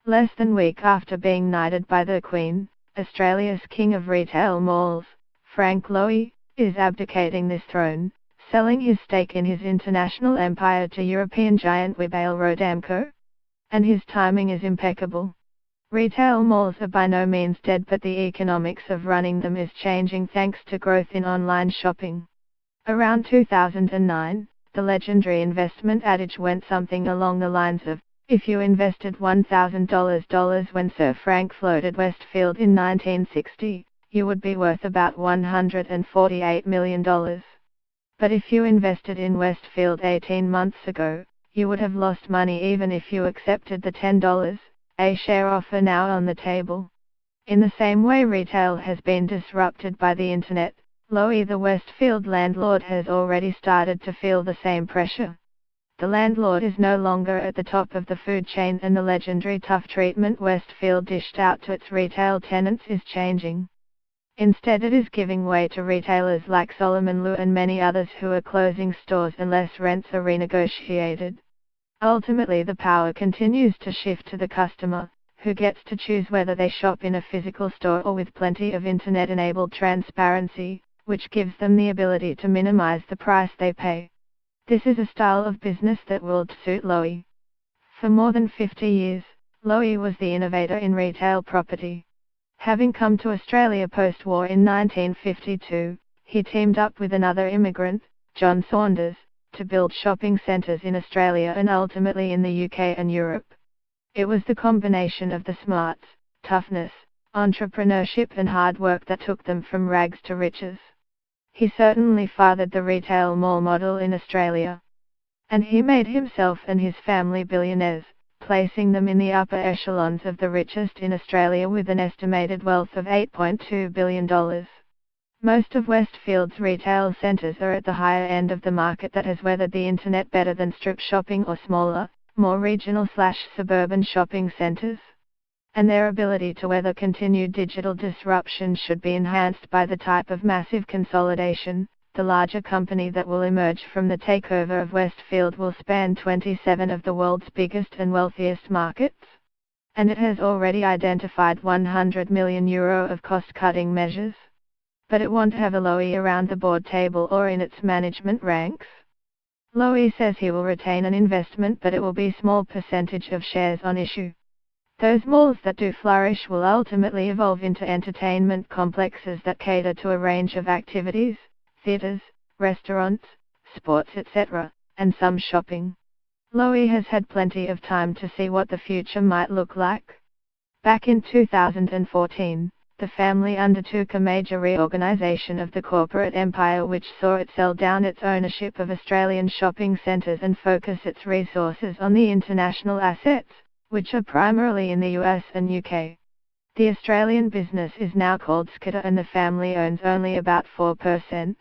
Less than a week after being knighted by the Queen, Australia's king of retail malls, Frank Lowy, is abdicating this throne, selling his stake in his international empire to European giant Webale Rodamco. And his timing is impeccable. Retail malls are by no means dead, but the economics of running them is changing thanks to growth in online shopping. Around 2009, the legendary investment adage went something along the lines of, if you invested $1,000 when Sir Frank floated Westfield in 1960, you would be worth about $148 million. But if you invested in Westfield 18 months ago, you would have lost money even if you accepted the $10 a share offer now on the table. In the same way retail has been disrupted by the internet, Lowy the Westfield landlord has already started to feel the same pressure. The landlord is no longer at the top of the food chain, and the legendary tough treatment Westfield dished out to its retail tenants is changing. Instead it is giving way to retailers like Solomon Lew and many others who are closing stores unless rents are renegotiated. Ultimately the power continues to shift to the customer, who gets to choose whether they shop in a physical store or with plenty of internet-enabled transparency, which gives them the ability to minimize the price they pay. This is a style of business that will suit Lowy. For more than 50 years, Lowy was the innovator in retail property. Having come to Australia post-war in 1952, he teamed up with another immigrant, John Saunders, to build shopping centres in Australia and ultimately in the UK and Europe. It was the combination of the smarts, toughness, entrepreneurship and hard work that took them from rags to riches. He certainly fathered the retail mall model in Australia. And he made himself and his family billionaires, placing them in the upper echelons of the richest in Australia with an estimated wealth of $8.2 billion. Most of Westfield's retail centres are at the higher end of the market that has weathered the internet better than strip shopping or smaller, more regional/suburban shopping centres. And their ability to weather continued digital disruption should be enhanced by the type of massive consolidation. The larger company that will emerge from the takeover of Westfield will span 27 of the world's biggest and wealthiest markets. And it has already identified €100 million of cost-cutting measures. But it won't have a Lowy around the board table or in its management ranks. Lowy says he will retain an investment, but it will be a small percentage of shares on issue. Those malls that do flourish will ultimately evolve into entertainment complexes that cater to a range of activities, theatres, restaurants, sports etc., and some shopping. Lowy has had plenty of time to see what the future might look like. Back in 2014, the family undertook a major reorganisation of the corporate empire, which saw it sell down its ownership of Australian shopping centres and focus its resources on the international assets, which are primarily in the US and UK. The Australian business is now called Skidder and the family owns only about 4%.